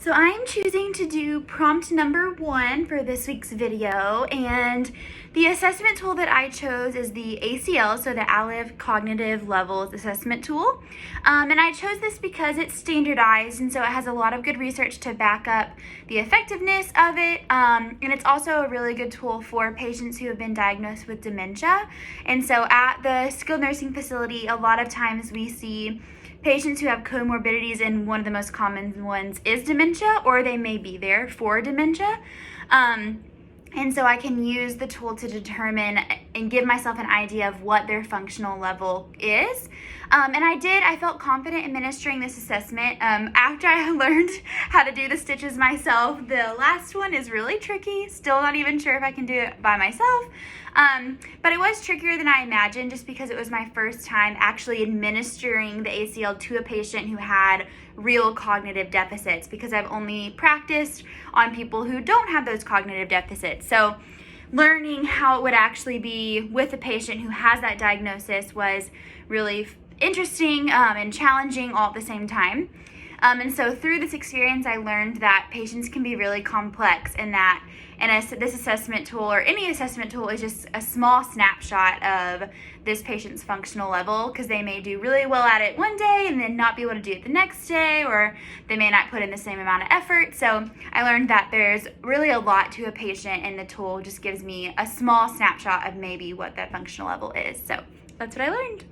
So I'm choosing to do prompt number 1 for this week's video, and the assessment tool that I chose is the ACL, so the ALIV Cognitive Levels Assessment Tool. And I chose this because it's standardized, and so it has a lot of good research to back up the effectiveness of it. And it's also a really good tool for patients who have been diagnosed with dementia. And so at the skilled nursing facility, a lot of times we see patients who have comorbidities, and one of the most common ones is dementia, or they may be there for dementia. And so I can use the tool to determine and give myself an idea of what their functional level is. And I felt confident administering this assessment. After I learned how to do the stitches myself, the last one is really tricky. Still not even sure if I can do it by myself. But it was trickier than I imagined, just because it was my first time actually administering the ACL to a patient who had real cognitive deficits, because I've only practiced on people who don't have those cognitive deficits. So learning how it would actually be with a patient who has that diagnosis was really interesting and challenging all at the same time. And so through this experience, I learned that patients can be really complex, and that this assessment tool, or any assessment tool, is just a small snapshot of this patient's functional level, because they may do really well at it one day and then not be able to do it the next day, or they may not put in the same amount of effort. So I learned that there's really a lot to a patient, and the tool just gives me a small snapshot of maybe what that functional level is. So that's what I learned.